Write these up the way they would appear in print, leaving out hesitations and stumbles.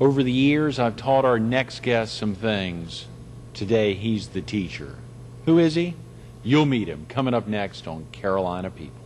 Over the years, I've taught our next guest some things. Today, he's the teacher. Who is he? You'll meet him coming up next on Carolina People.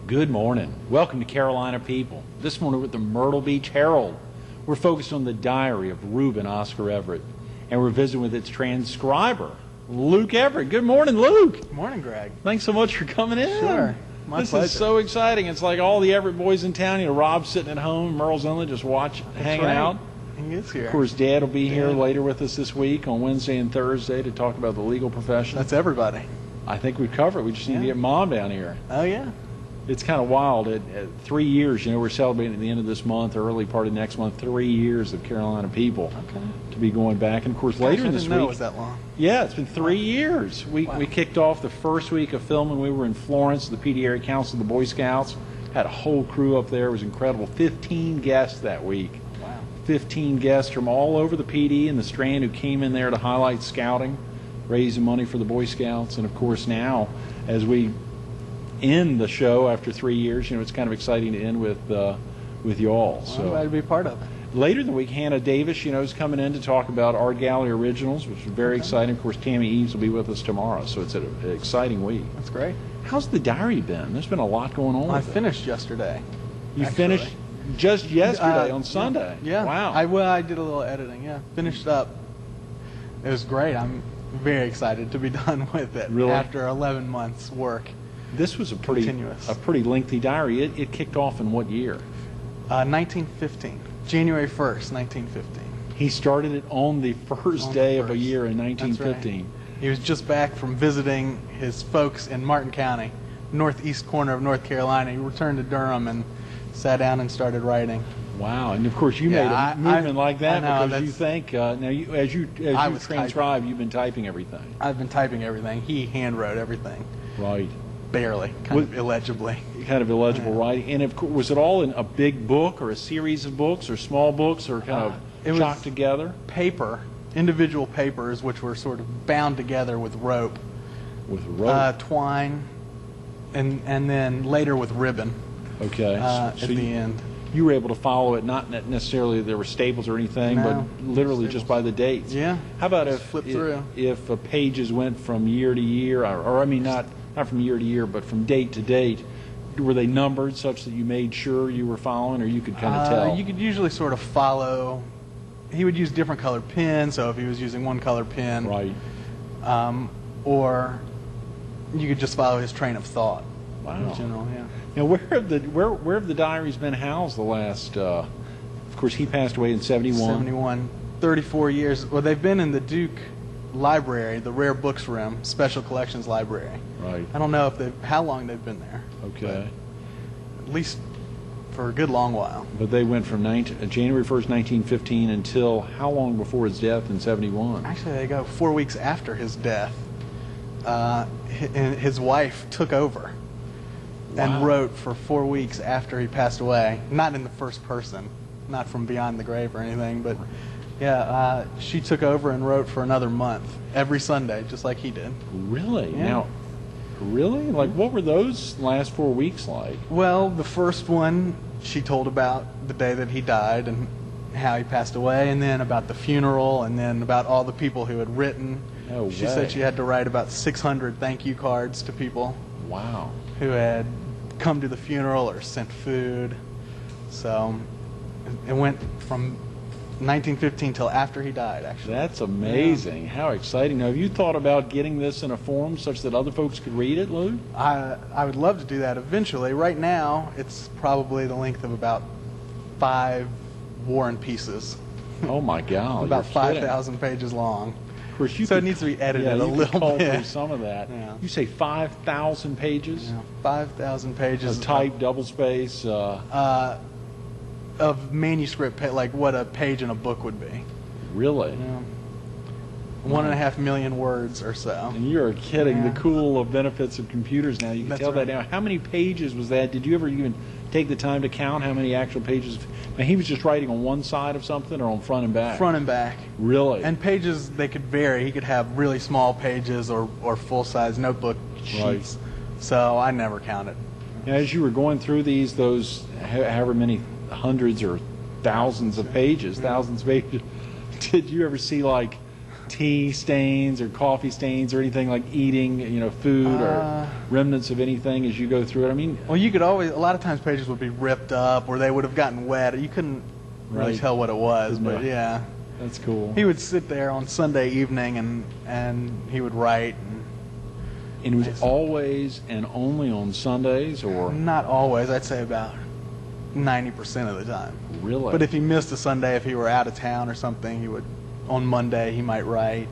Good morning. Welcome to Carolina People. This morning with the Myrtle Beach Herald. We're focused on the diary of Reuben Oscar Everett, and we're visiting with its transcriber, Luke Everett. Good morning, Luke. Good morning, Greg. Thanks so much for coming in. Sure. My This pleasure. is so exciting. It's like all the Everett boys in town. You know, Rob's sitting at home, Merle's only just hanging right. out. He is here. Of course, Dad will be here Dad. later with us this week on Wednesday and Thursday to talk about the legal profession. That's everybody. I think we've covered it. We just need to get Mom down here. Oh, yeah. It's kind of wild. At 3 years, you know, we're celebrating at the end of this month, early part of next month, 3 years of Carolina People to be going back. And, of course, later Gosh, in this I didn't know week. it was that long. Yeah, it's been 3 years. We kicked off the first week of filming. We were in Florence, the PD Area Council of the Boy Scouts. Had a whole crew up there. It was incredible. 15 guests that week. Wow. 15 guests from all over the PD and the Strand who came in there to highlight scouting, raising money for the Boy Scouts. And, of course, now, as we end the show after 3 years, you know, it's kind of exciting to end with you all. Well, I'm glad to be part of it. Later in the week, Hannah Davis, you know, is coming in to talk about Art Gallery Originals, which is very exciting. Of course, Tammy Eves will be with us tomorrow, so it's an exciting week. That's great. How's the diary been? There's been a lot going on. I with it. finished yesterday. You actually. finished just yesterday on Sunday. Yeah. Wow. I did a little editing. Yeah. Finished up. It was great. I'm very excited to be done with it. Really? After 11 months work. This was a Continuous. pretty lengthy diary. It kicked off in what year? 1915. January 1st, 1915. He started it on the first day of a year in That's 1915. right. He was just back from visiting his folks in Martin County, northeast corner of North Carolina. He returned to Durham and sat down and started writing. Wow, and of course you Yeah, made a movement like that I know, because you think now you as you transcribe, you've been typing everything. I've been typing everything. He hand wrote everything. Right. Barely, kind of illegibly. Kind of illegible writing. And of course, was it all in a big book or a series of books or small books or kind it of was chocked together? Paper, individual papers, which were sort of bound together with rope. With rope. Twine, and then later with ribbon. Okay. At the end. You were able to follow it, not necessarily there were staples or anything, No, but literally just by the dates. Yeah. How about Just flip through. if pages went from year to year, or I mean not from year to year, but from date to date? Were they numbered such that you made sure you were following, or you could kind of tell? You could usually sort of follow. He would use different colored pens, so if he was using one colored pen, Right. Or you could just follow his train of thought. Wow. In general, yeah. Now, where have the diaries been housed the last? Of course, he passed away in 71. 71, 34 years. Well, they've been in the Duke Library, the Rare Books Room, Special Collections Library. Right. I don't know how long they've been there. Okay. At least for a good long while. But they went from January 1st, 1915 until how long before his death in 71? Actually, they go 4 weeks after his death. His wife took over and wrote for 4 weeks after he passed away. Not in the first person, not from beyond the grave or anything, but yeah, she took over and wrote for another month, every Sunday, just like he did. Really? Yeah. Now, really? Like, what were those last 4 weeks like? Well, the first one, she told about the day that he died and how he passed away, and then about the funeral, and then about all the people who had written. No She way. said she had to write about 600 thank you cards to people Wow. who had come to the funeral or sent food. So it went from 1915 till after he died, actually. That's amazing. Yeah. How exciting. Now, have you thought about getting this in a form such that other folks could read it, Lou? I would love to do that eventually. Right now, it's probably the length of about 5 War and Pieces. Oh, my God. About you're kidding. 5,000 pages long. Of course, you So could, it needs to be edited yeah, a you could little cull bit. through some of that. Yeah. You say 5,000 pages? Yeah, 5,000 pages Of type, double space? of manuscript, like what a page in a book would be. Really? Yeah. 1.5 million words or so. And you're kidding. Yeah. The cool benefits of computers now. You can That's tell that right. now. How many pages was that? Did you ever even take the time to count how many actual pages? And he was just writing on one side of something or on front and back? Front and back. Really? And pages, they could vary. He could have really small pages or full-size notebook sheets. Right. So I never counted. As you were going through those however many hundreds or thousands of pages, did you ever see like tea stains or coffee stains or anything, like eating, food or remnants of anything as you go through it? I mean, well, you could always, a lot of times pages would be ripped up or they would have gotten wet. You couldn't really tell what it was, but yeah. That's cool. He would sit there on Sunday evening and he would write. And it was always and only on Sundays, or? Not always. I'd say about 90% of the time. Really? But if he missed a Sunday, if he were out of town or something, he would, on Monday, he might write.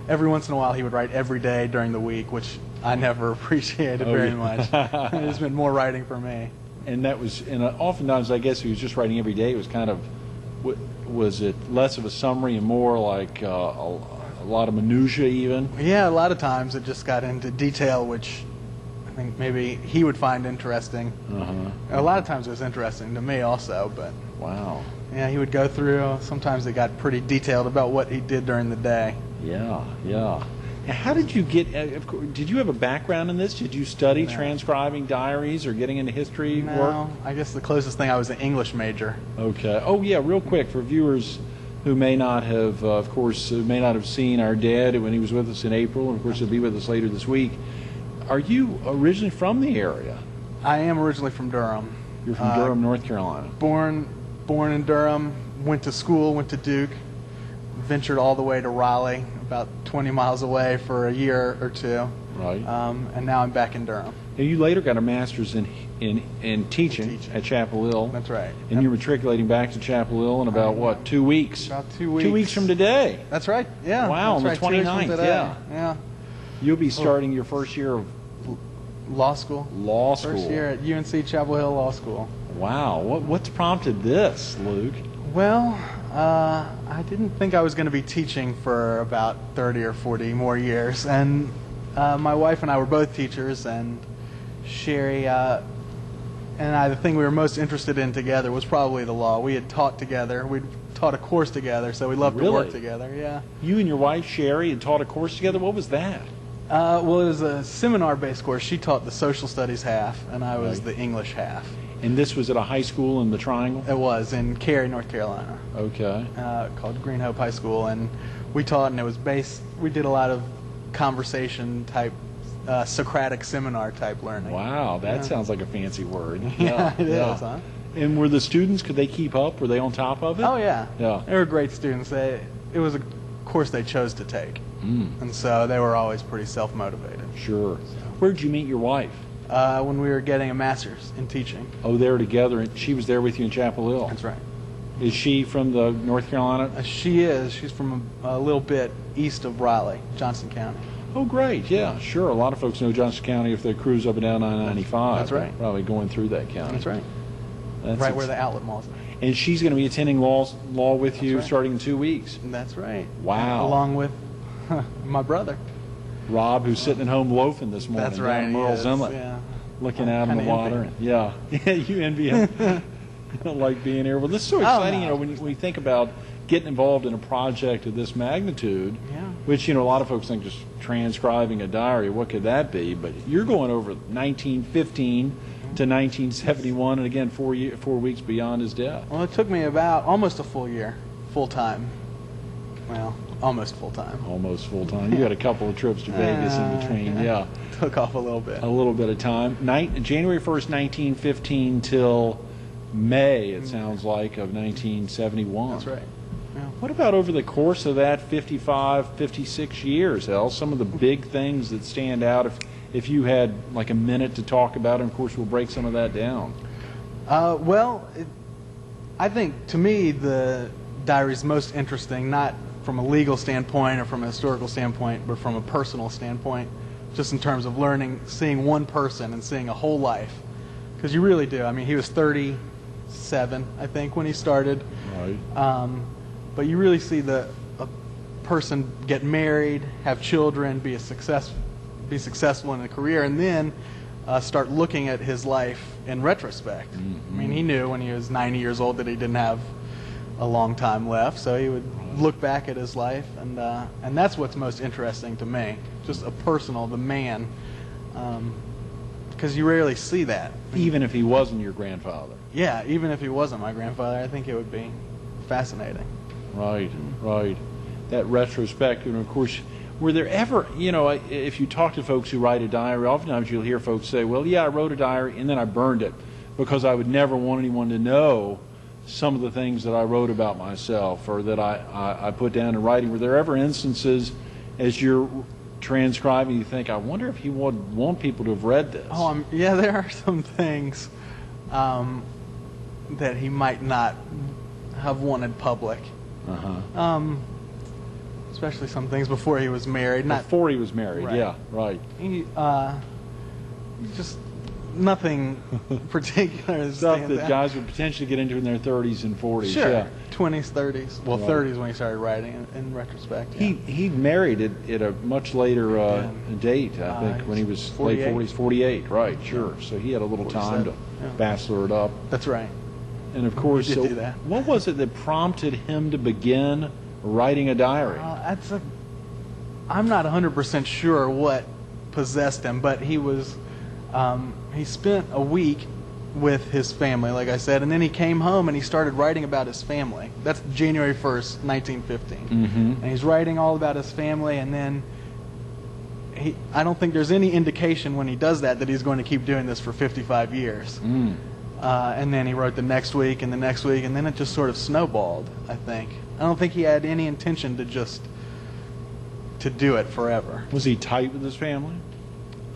Every once in a while, he would write every day during the week, which I never appreciated very much. There's been more writing for me. And that was, and oftentimes, I guess, he was just writing every day. It was kind of, was it less of a summary and more like a lot of minutia even? Yeah, a lot of times it just got into detail, which I think maybe he would find interesting. A lot of times it was interesting to me also, but wow. Yeah, he would go through. Sometimes it got pretty detailed about what he did during the day. Yeah. Now, how did you get? Did you have a background in this? Did you study transcribing diaries or getting into history work? No, I guess the closest thing, I was an English major. Okay. Oh yeah, real quick for viewers who may not have, of course, may not have seen our dad when he was with us in April, and of course he'll be with us later this week. Are you originally from the area? I am originally from Durham. You're from Durham, North Carolina. Born in Durham, went to school, went to Duke, ventured all the way to Raleigh, about 20 miles away for a year or two. Right. And now I'm back in Durham. Now, you later got a master's in teaching at Chapel Hill. That's right. And you're matriculating back to Chapel Hill in about, 2 weeks? About 2 weeks. 2 weeks from today. That's right, yeah. Wow, on the right. 2 weeks from 29th, today. Yeah. You'll be starting your first year of law school. First year at UNC Chapel Hill Law School. Wow. What's prompted this, Luke? Well, I didn't think I was going to be teaching for about 30 or 40 more years. And my wife and I were both teachers, and Sherry and I, the thing we were most interested in together was probably the law. We had taught together. We'd taught a course together, so we loved to work together. Yeah. You and your wife, Sherry, had taught a course together? What was that? Well, it was a seminar-based course. She taught the social studies half, and I was the English half. And this was at a high school in the Triangle? It was in Cary, North Carolina. Okay. Called Green Hope High School, and we taught, and it was based. We did a lot of conversation type, Socratic seminar type learning. Wow, that sounds like a fancy word. Yeah, it is, huh? And were the students? Could they keep up? Were they on top of it? Oh yeah. Yeah. They were great students. It was a course they chose to take, and so they were always pretty self-motivated. Sure. Where did you meet your wife? When we were getting a master's in teaching. Oh, they were together, and she was there with you in Chapel Hill. That's right. Is she from the North Carolina? She is. She's from a little bit east of Raleigh, Johnson County. Oh, great. Yeah, sure. A lot of folks know Johnson County if they cruise up and down I-95. That's right. Probably going through that county. That's right. Right where the outlet malls are. And she's going to be attending law with you right. starting in 2 weeks. That's right. Wow. Along with my brother. Rob, who's sitting at home loafing this morning. That's right. Down in Merle's Inlet. Yeah. Looking out on the water. Yeah. You envy him. Like being here. Well, this is so exciting, no. when you think about getting involved in a project of this magnitude, which, a lot of folks think just transcribing a diary, what could that be? But you're going over 1915 to 1971, and again, 4 weeks beyond his death. Well, it took me about almost a full year, full-time. Well, almost full-time. Almost full-time. You had a couple of trips to Vegas in between, yeah. Took off a little bit. A little bit of time. January 1st, 1915 till May, it sounds like, of 1971. That's right. Yeah. What about over the course of that 55, 56 years, El? Some of the big things that stand out, if you had like a minute to talk about, and of course we'll break some of that down. I think to me the diary is most interesting, not from a legal standpoint or from a historical standpoint, but from a personal standpoint, just in terms of learning, seeing one person and seeing a whole life. Because you really do. I mean, he was 37, I think, when he started. Right. But you really see a person get married, have children, be successful in a career, and then start looking at his life in retrospect. I mean, he knew when he was 90 years old that he didn't have a long time left, so he would look back at his life, and that's what's most interesting to me, just the man, because you rarely see that. Even if he wasn't your grandfather. Yeah, even if he wasn't my grandfather, I think it would be fascinating. Right, right. That retrospective, and of course, were there ever, if you talk to folks who write a diary, oftentimes you'll hear folks say, well, yeah, I wrote a diary and then I burned it because I would never want anyone to know some of the things that I wrote about myself or that I put down in writing. Were there ever instances as you're transcribing you think, I wonder if he would want people to have read this? Oh, yeah, there are some things that he might not have wanted public. Especially some things before he was married. Before he was married, right. Yeah, right. He, just nothing particular. Stuff that guys would potentially get into in their 30s and 40s. Sure, yeah. 20s, 30s. Well, Right. 30s when he started writing, in retrospect. Yeah. He married at a much later date, I think, when he was 48. late 40s, 48, right, sure. So he had a little time to 47, yeah. bachelor it up. That's right. And of course, He did so do that. what was it that prompted him to begin writing a diary? I'm not 100% sure what possessed him, but he spent a week with his family, like I said, and then he came home and he started writing about his family. That's January 1st, 1915. And he's writing all about his family, and then I don't think there's any indication when he does that he's going to keep doing this for 55 years. And then he wrote the next week and the next week, and then it just sort of snowballed, I think. I don't think he had any intention to do it forever. Was he tight with his family?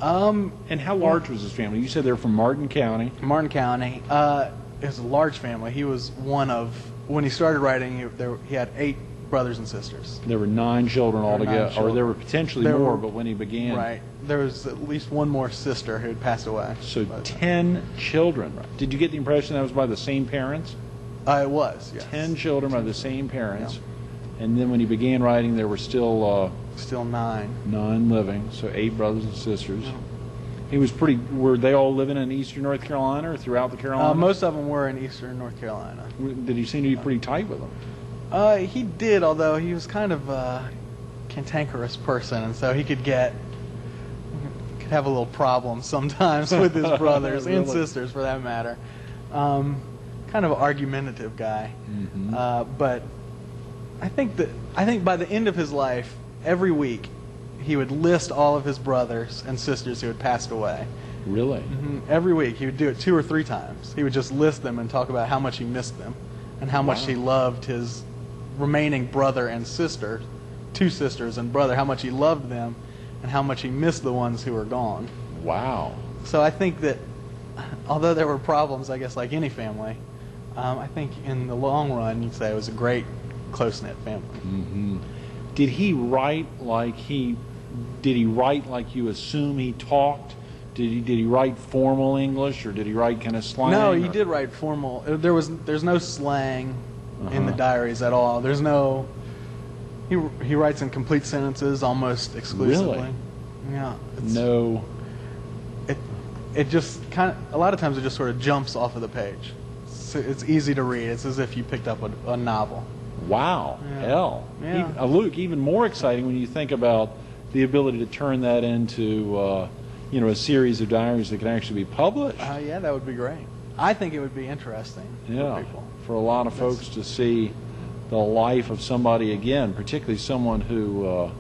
And how large was his family? You said they're from Martin County. Martin County. It was a large family. He was one of, when he started writing, he had 8 brothers and sisters. There were 9 children altogether, or there were potentially There more, were- but when he began. Right. There was at least one more sister who had passed away. So 10 children. Did you get the impression that was by the same parents? It was, yes. 10 children by the same parents. And then when he began writing, there were still Still 9. 9 living, so 8 brothers and sisters. He was were they all living in eastern North Carolina or throughout the Carolinas? Most of them were in eastern North Carolina. Did he seem to be pretty tight with them? He did, although he was kind of a cantankerous person, and so he could have a little problem sometimes with his brothers and Really? sisters, for that matter. Kind of an argumentative guy, but I think by the end of his life, every week, he would list all of his brothers and sisters who had passed away. Really? Every week, he would do it 2 or 3 times. He would just list them and talk about how much he missed them, and how much he loved his remaining brother and sister, 2 sisters and brother, how much he loved them, and how much he missed the ones who were gone. Wow. So I think that, although there were problems, I guess, like any family, I think in the long run, you'd say it was a great, close-knit family. Did he write like you assume he talked? Did he write formal English, or did he write kind of slang? No, he did write formal. There's no slang in the diaries at all. There's no. He writes in complete sentences almost exclusively. Really? Yeah. No. It just a lot of times it just sort of jumps off of the page. It's easy to read. It's as if you picked up a novel. Wow. Yeah. Hell. Yeah. Luke, even more exciting when you think about the ability to turn that into a series of diaries that can actually be published. Yeah, that would be great. I think it would be interesting for people. For a lot of folks to see the life of somebody again, particularly someone who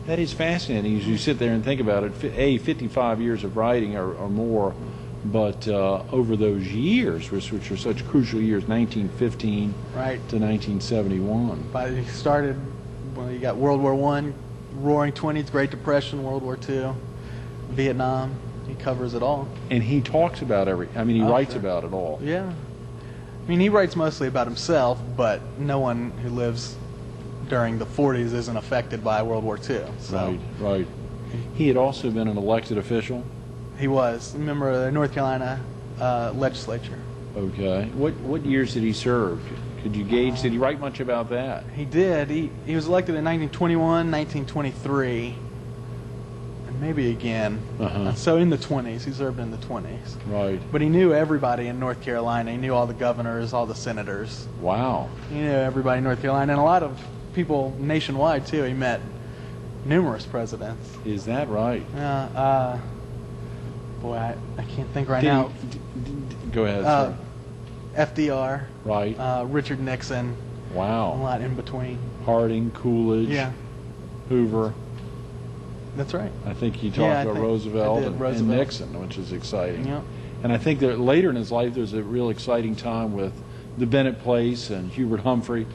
that is fascinating as you sit there and think about it. 55 years of writing or more, but over those years, which are such crucial years, 1915 right to 1971. But he started, you got World War I, Roaring '20s, Great Depression, World War II, Vietnam. He covers it all. And he talks about he writes about it all. Yeah. I mean, he writes mostly about himself, but no one who lives during the 40s isn't affected by World War II. So. Right. He had also been an elected official. He was a member of the North Carolina legislature. Okay. What years did he serve? Could you gauge? Did he write much about that? He did. He was elected in 1921, 1923, and maybe again. So in the 20s, he served in the 20s. Right. But he knew everybody in North Carolina. He knew all the governors, all the senators. Wow. He knew everybody in North Carolina, and a lot of people nationwide too. He met numerous presidents. Is that right? Boy, I can't think right now. Go ahead, sir. FDR. Right. Richard Nixon. A Wow. lot in between. Harding, Coolidge. Yeah. Hoover. That's right. I think he talked Yeah, I about think Roosevelt, I did, and Roosevelt. Nixon, which is exciting. Yep. And I think that later in his life, there's a real exciting time with the Bennett Place and Hubert Humphrey.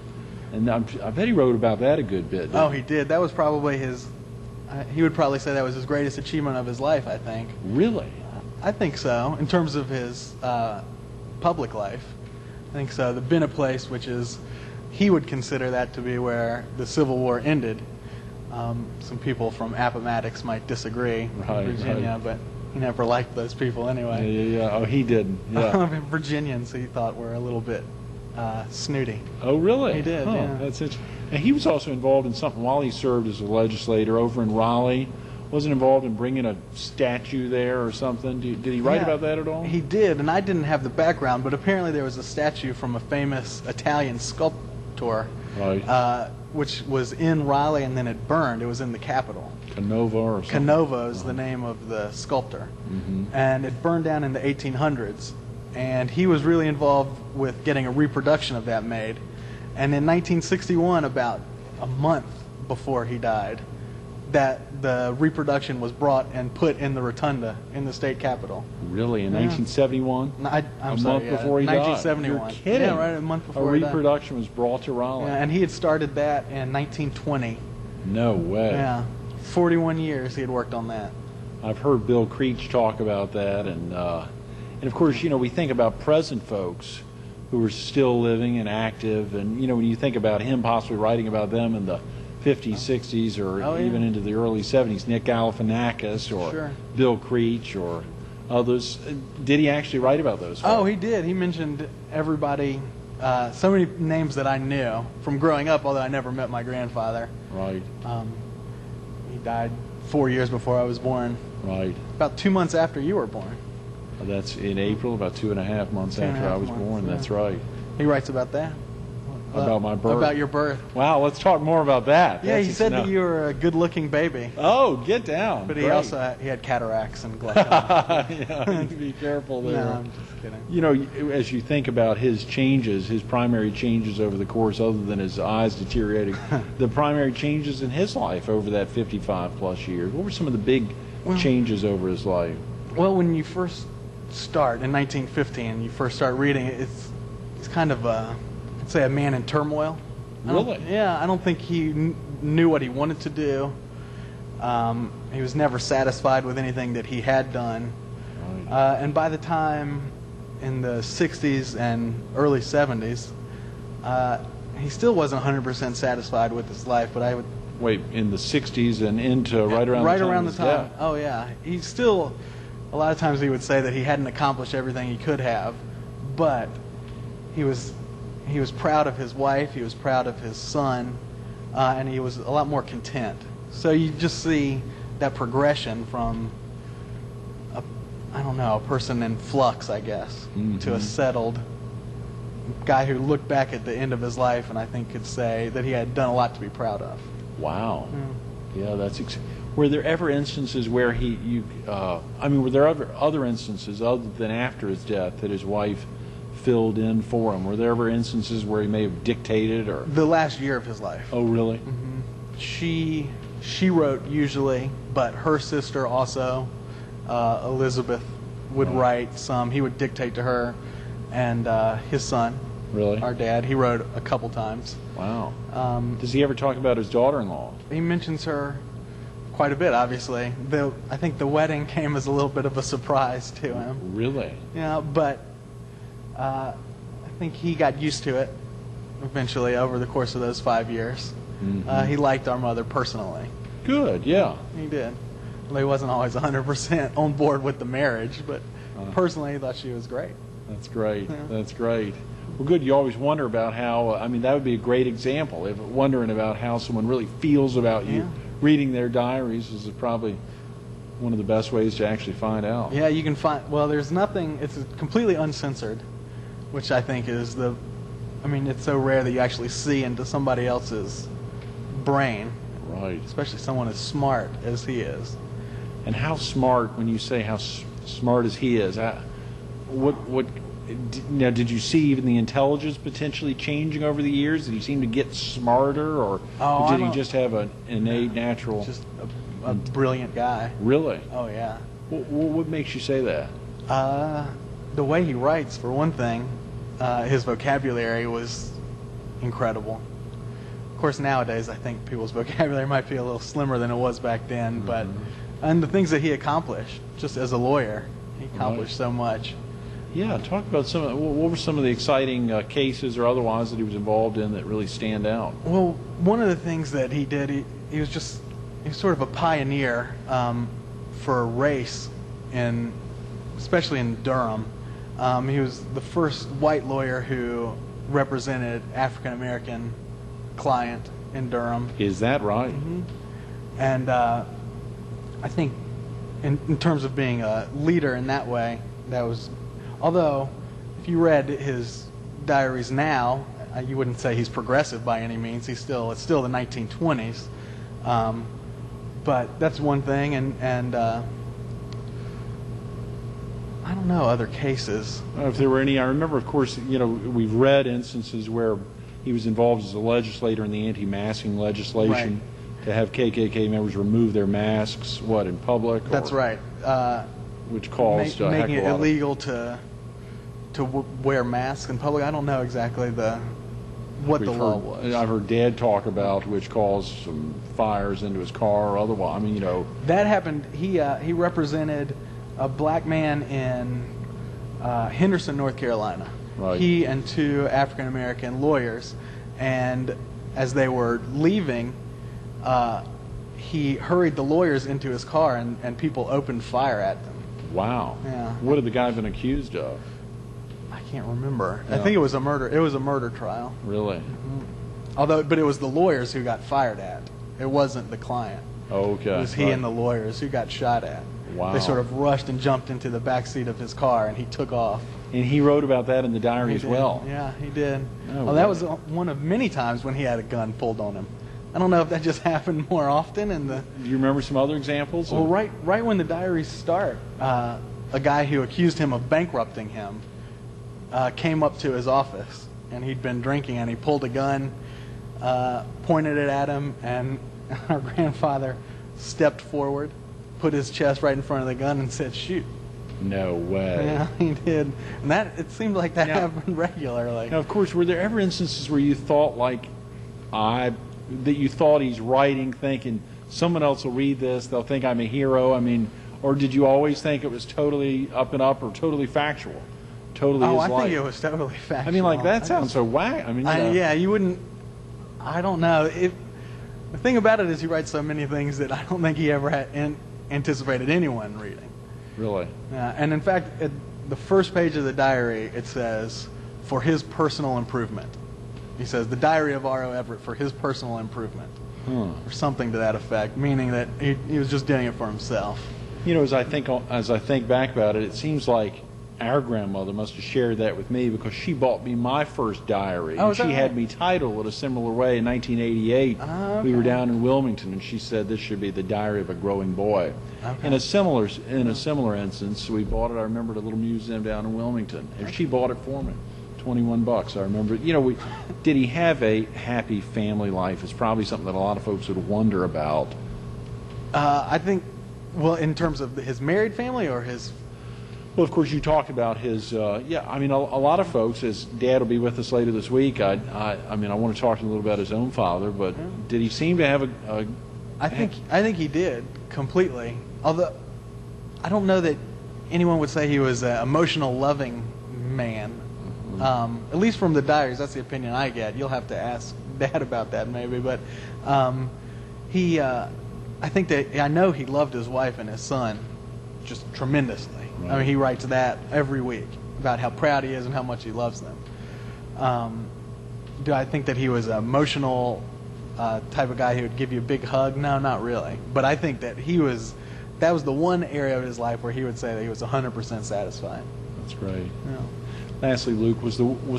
And I bet he wrote about that a good bit. Oh, he did. That was probably his. He would probably say that was his greatest achievement of his life, I think. Really? I think so, in terms of his public life. I think so. The Bennett Place, which is, he would consider that to be where the Civil War ended. Some people from Appomattox might disagree, Right, Virginia, right. but he never liked those people anyway. Yeah. Oh, he didn't. Yeah. Virginians, he thought, were a little bit snooty. Oh, really? He did, Oh, yeah. that's interesting. And he was also involved in something while he served as a legislator over in Raleigh. Wasn't involved in bringing a statue there or something? Did he write Yeah, about that at all? He did, and I didn't have the background, but apparently there was a statue from a famous Italian sculptor, Right. which was in Raleigh, and then it burned. It was in the Capitol. Canova or something? Canova is the name of the sculptor. And it burned down in the 1800s. And he was really involved with getting a reproduction of that made. And in 1961, about a month before he died, that the reproduction was brought and put in the rotunda in the state capitol. Really? In 1971? I'm a sorry, month before he died? 1971. You're kidding? Yeah, right, a month before A he died. reproduction was brought to Raleigh? Yeah, and he had started that in 1920. No way. Yeah, 41 years he had worked on that. I've heard Bill Creech talk about that, and of course, we think about present folks who are still living and active, and when you think about him possibly writing about them in the 50s, 60s, or Oh, yeah. even into the early 70s, Nick Galifianakis or Sure. Bill Creech or others, did he actually write about those folks? Oh, he did. He mentioned everybody, so many names that I knew from growing up, although I never met my grandfather. Right, He died 4 years before I was born, right. about 2 months after you were born. That's in April, about 2.5 months Two and a after I half was months, born. yeah. That's right. He writes about that. About my birth. About your birth. Wow, let's talk more about that. Yeah, That's he said no- that you were a good-looking baby. Oh, get down. But he Great. also had cataracts and glaucoma. Yeah, you need to be careful there. No, I'm just kidding. As you think about his changes, his primary changes over the course, other than his eyes deteriorating, the primary changes in his life over that 55-plus years, what were some of the big changes over his life? Well, when you first start in 1915, you first start reading it, it's kind of I'd say a man in turmoil. Really? I don't think he knew what he wanted to do. He was never satisfied with anything that he had done. Right. And by the time in the 60s and early 70s, he still wasn't 100% satisfied with his life, but I would... Wait, in the 60s and into right around the time of his death. Oh, yeah. He still... A lot of times he would say that he hadn't accomplished everything he could have, but he was proud of his wife, he was proud of his son, and he was a lot more content. So you just see that progression from a person in flux, I guess, to a settled guy who looked back at the end of his life and I think could say that he had done a lot to be proud of. Wow. Yeah, that's... Were there ever instances where were there other instances other than after his death that his wife filled in for him? Were there ever instances where he may have dictated or... The last year of his life. Oh, really? She wrote usually, but her sister also, Elizabeth, would write some. He would dictate to her, and his son, Really? our dad, he wrote a couple times. Wow. Does he ever talk about his daughter-in-law? He mentions her quite a bit, obviously. I think the wedding came as a little bit of a surprise to him. Really? Yeah, but I think he got used to it eventually over the course of those 5 years. He liked our mother personally. Good, yeah. He did. Well, he wasn't always 100% on board with the marriage, but personally he thought she was great. That's great. Yeah. That's great. Well, good. You always wonder about how, that would be a great example, wondering about how someone really feels about you. Yeah. Reading their diaries is probably one of the best ways to actually find out. Yeah, you can find. Well, there's nothing. It's completely uncensored, which I think is the. I mean, it's so rare that you actually see into somebody else's brain. Right. Especially someone as smart as he is. And how smart? When you say how smart as he is, now, did you see even the intelligence potentially changing over the years? Did he seem to get smarter, or did he just have an innate natural? Just a brilliant guy. Really? Oh yeah. What makes you say that? The way he writes, for one thing, his vocabulary was incredible. Of course, nowadays I think people's vocabulary might be a little slimmer than it was back then, but and the things that he accomplished, just as a lawyer, he accomplished so much. Yeah, talk about what were some of the exciting cases or otherwise that he was involved in that really stand out? Well, one of the things that he did, he was sort of a pioneer for a race, especially in Durham. He was the first white lawyer who represented African American client in Durham. Is that right? Mm-hmm. And I think in terms of being a leader in that way, that was. Although, if you read his diaries now, you wouldn't say he's progressive by any means. It's still the 1920s. But that's one thing, and I don't know other cases. If there were any, I remember, of course, we've read instances where he was involved as a legislator in the anti-masking legislation to have KKK members remove their masks, in public? That's right. Which caused making it illegal to wear masks in public. I don't know exactly what the law was. I've heard Dad talk about which caused some fires into his car or otherwise. I mean, that happened. He represented a black man in Henderson, North Carolina. Right. He and two African American lawyers, and as they were leaving, he hurried the lawyers into his car, and people opened fire at them. Wow. Yeah. What had the guy been accused of? I can't remember. Yeah. I think it was a murder. It was a murder trial. Really? Mm-hmm. But it was the lawyers who got fired at. It wasn't the client. Okay. It was he and the lawyers who got shot at. Wow. They sort of rushed and jumped into the back seat of his car, and he took off. And he wrote about that in the diary as well. Yeah, he did. Oh, well, that was one of many times when he had a gun pulled on him. I don't know if that just happened more often in the. Do you remember some other examples? Well, right when the diaries start, a guy who accused him of bankrupting him came up to his office, and he'd been drinking, and he pulled a gun, pointed it at him, and our grandfather stepped forward, put his chest right in front of the gun, and said, "Shoot." No way. Yeah, he did. And it seemed like that happened regularly. Now, of course, were there ever instances where you thought that you thought he's writing, thinking someone else will read this, they'll think I'm a hero? I mean, or did you always think it was totally up and up or totally factual? Totally his life? I think it was totally factual. I mean, that sounds so whack. I mean, yeah, you wouldn't. I don't know. The thing about it is he writes so many things that I don't think he ever had anticipated anyone reading. Really? Yeah, and in fact, at the first page of the diary, it says, "For his personal improvement." He says, "The diary of R.O. Everett for his personal improvement," or something to that effect, meaning that he was just doing it for himself. As I think back about it, it seems like our grandmother must have shared that with me because she bought me my first diary. Oh, and she had me titled in a similar way in 1988. Okay. We were down in Wilmington, and she said this should be the diary of a growing boy. Okay. In a similar instance, we bought it. I remember at a little museum down in Wilmington, and she bought it for me. $21. I remember. Did he have a happy family life? It's probably something that a lot of folks would wonder about. I think, well, in terms of his married family or his. Well, of course, you talked about his. I mean, a lot of folks. As Dad will be with us later this week. I want to talk to him a little about his own father. But did he seem to have a? I think he did completely. Although I don't know that anyone would say he was an emotional, loving man. At least from the diaries, that's the opinion I get. You'll have to ask Dad about that maybe. But I know he loved his wife and his son just tremendously. Right. I mean, he writes that every week about how proud he is and how much he loves them. Do I think that he was an emotional type of guy who would give you a big hug? No, not really. But I think that he was that was the one area of his life where he would say that he was 100% satisfied. That's great. Yeah. Lastly, Luke, was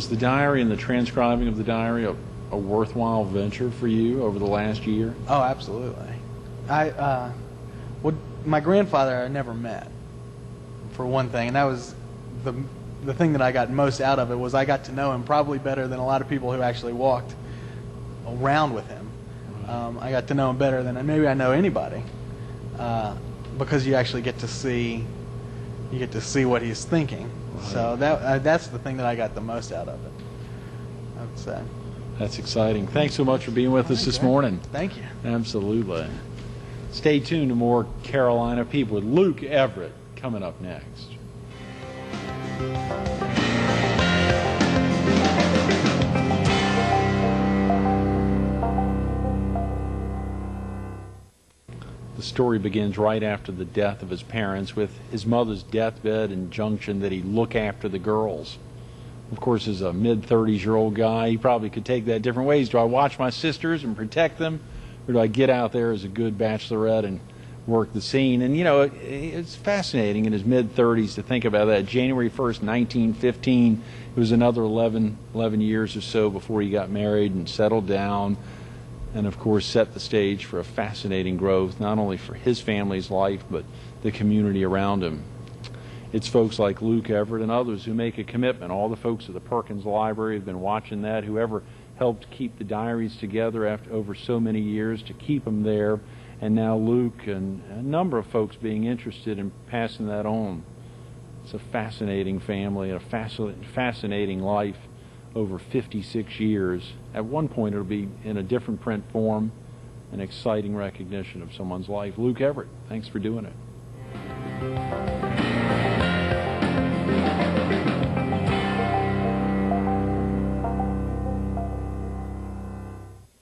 the diary and the transcribing of the diary a worthwhile venture for you over the last year? Oh, absolutely. My grandfather I never met, for one thing, and that was the thing that I got most out of it, was I got to know him probably better than a lot of people who actually walked around with him. I got to know him better than maybe I know anybody, because you actually get to see what he's thinking. Right. So that's the thing that I got the most out of it, I would say. That's exciting. Thanks so much for being with us this morning. Thank you. Absolutely. Stay tuned to more Carolina People with Luke Everett coming up next. The story begins right after the death of his parents, with his mother's deathbed injunction that he look after the girls. Of course, as a mid-30s-year-old guy, he probably could take that different ways. Do I watch my sisters and protect them, or do I get out there as a good bachelorette and work the scene? And, you know, it's fascinating in his mid-30s to think about that. January 1st, 1915, it was another 11 years or so before he got married and settled down, and, of course, set the stage for a fascinating growth, not only for his family's life, but the community around him. It's folks like Luke Everett and others who make a commitment. All the folks at the Perkins Library have been watching that, whoever helped keep the diaries together over so many years to keep them there, and now Luke and a number of folks being interested in passing that on. It's a fascinating family and a fascinating life over 56 years. At one point it'll be in a different print form, an exciting recognition of someone's life. Luke Everett, thanks for doing it.